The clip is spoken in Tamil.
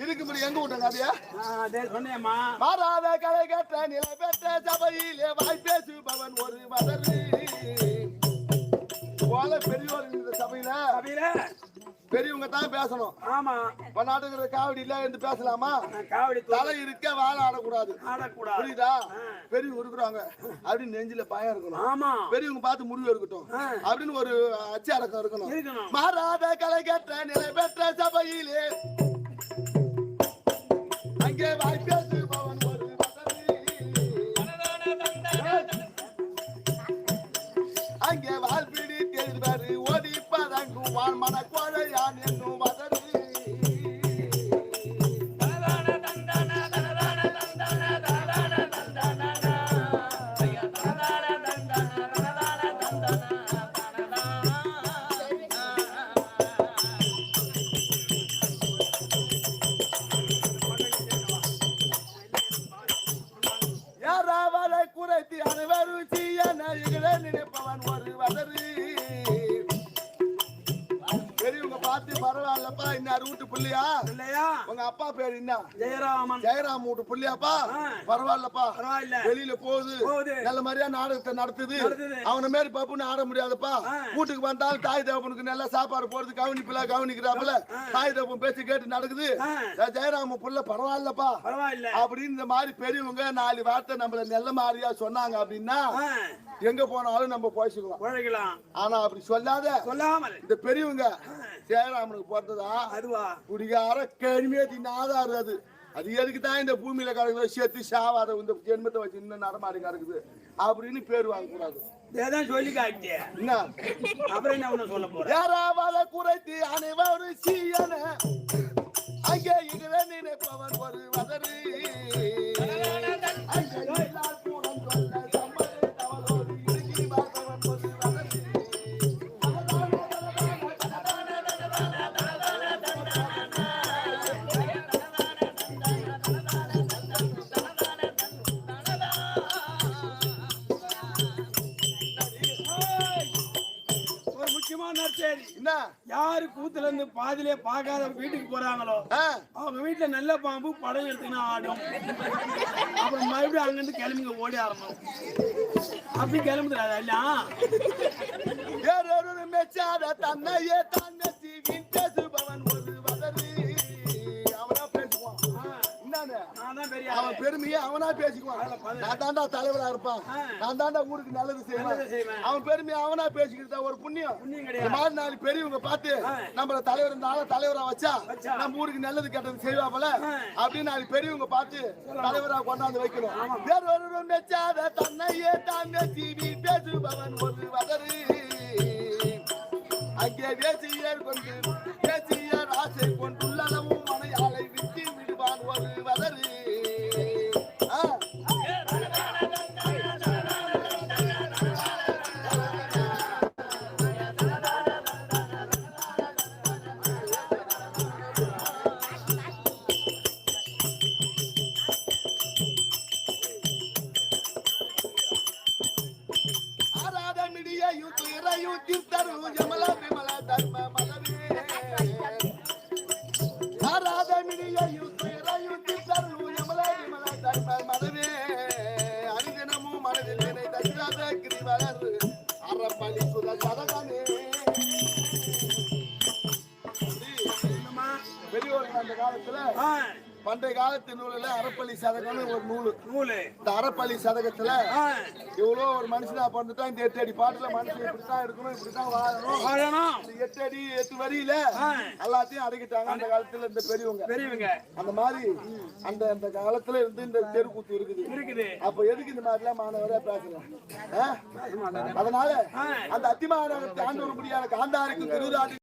இதுக்கு முன்னாடி எங்க விட்டாங்க அதையா சொன்னேம்மா. மாறாத கலை கற்ற நிலை பெற்ற சபையிலே வாய் பேசு பவன் ஒரு மதரு போல பெரியவர் இந்த சபையில பெரியவங்க தான் பேசணும். ஆமா, நாட்டுக்கிற காவடி இல்ல இருந்து பேசலாமா? காவடி தலை இருக்க வாழை ஆடக்கூடாது. புரியுதா? பெரியவங்க இருக்கிறாங்க அப்படின்னு நெஞ்சில பயம் இருக்கணும். ஆமா, பெரியவங்க பார்த்து முடிவு இருக்கட்டும் அப்படின்னு ஒரு அச்சு அடக்கம் இருக்கணும். மாறாத கலை கற்ற நிலை பெற்ற சபையிலே அங்கே வாய் பேசு பவன் ஒரு அங்கே வாழ்பிடி தேர்வாரு ஓடி பதங்கும் வாழ் மனக்கோழையான் என்னும் மதரு யாராவதை குறைத்து அனைவரும் செய்ய நினைப்பவன் ஒரு வதரு பெரியவங்க பார்த்து பரவாயில்லப்பா இன்னார் வீட்டு புள்ளியா இல்லையா உங்க அப்பா பேர் என்ன ஜெயராமன் ஜெயராம் வீட்டு புள்ளியாப்பா பரவாயில்லப்பா வெளியில போகுது நல்ல மாதிரியா நாடகத்தை நடத்துது அவன மாரி பப்புன்னு ஆட முடியாதுப்பா வீட்டுக்கு வந்தாலும் தாய் தகப்பனுக்கு நல்லா சாப்பாடு போறது கவனிக்கிறாப்புல தாய் தகப்பன் பேச்சு கேட்டு நடக்குது ஜெயராம புள்ள பரவாயில்லப்பா அப்படின்னு இந்த மாதிரி பெரியவங்க 4 வார்த்தை நம்மள நல்ல மாதிரியா சொன்னாங்க அப்படின்னா எங்க போனாலும் நம்ம போய்ச்சிக்கலாம். ஆனா அப்படி சொல்லாமல் இந்த பெரியவங்க ஜெயராமனுக்கு போறதுதா அதுவா குடிகார கேள்வியே தின்னாதாரு அது எதுக்குதான் இந்த பூமியில கிடக்குற சேர்த்து சாவாத இந்த ஜென்மத்தை வச்சு இன்னும் நடமாடி கிடக்குது அப்படின்னு பேர் வாங்க கூடாது. சொல்லி காட்டிய அப்புறம் என்ன சொல்ல போறேன். யாராவது குறைத்து அனைவரும் சீயன அங்கே இங்கே நினைப்பவன் ஒரு வதரு யாரு கூத்துல இருந்து பாதிலே பார்க்காத வீட்டுக்கு போறாங்களோ அவங்க வீட்டுல நல்ல பாம்பு படம் எடுத்துக்கினா ஆடும். அப்புறம் மறுபடியும் அங்கிருந்து கிளம்புங்க ஓடி ஆரம்பம் அப்படி கிளம்புறாரு எல்லாம் மெச்சாத தன்னையே தன்னி பேசுபவன் ஒரு வதரு அவனா பேசுவான். அவன் பெருமையை அவனா பேசிக்குவான். நான் தாண்டா தலைவரா இருப்பான், நான் தாண்டா ஊருக்கு நல்லது செய்வேன். அவன் பெருமையை அவனா பேசிக்கிட்டு ஒரு புண்ணியம் மாதிரி 4 பெரியவங்க பார்த்து நம்மள தலைவரா வச்சா நம்ம ஊருக்கு நல்லது கெட்டது செய்வாப்பல அப்படின்னு 4 பெரியவங்க பார்த்து தலைவரா கொண்டாந்து வைக்கணும். வேறொரு மெச்சாத தன்னையே தன்னி பேசுபவன் ஒரு வதரு அங்கே வேசியர் கொண்டு வேசியர் ஆசை கொண்டுள்ளனவும் மனையாளை விட்டு விடுவான் ஒரு வதரு. பண்டைய காலத்து நூலில் அறப்பள்ளி சதகம்னு ஒரு நூல். இந்த அறப்பள்ளி சதகத்துல எவ்வளோ ஒரு மனுஷனா பிறந்துட்டா இந்த 8 அடி பாட்டுல மனுஷன் இப்படித்தான் இருக்கணும், இப்படித்தான் வாழணும். 8 அடி 8 வரியில எல்லாத்தையும் அடக்கிட்டாங்க அந்த காலத்துல இந்த பெரியவங்க. அந்த மாதிரி அந்த காலத்துல இருந்து இந்த தெருக்கூத்து இருக்குது. அப்ப எதுக்கு இந்த மாதிரி எல்லாம் மாணவரா பேசலாம்? அதனால அந்த அத்திமானவத்தை ஆண்டு முடியாத காந்தாருக்கு திருவிழா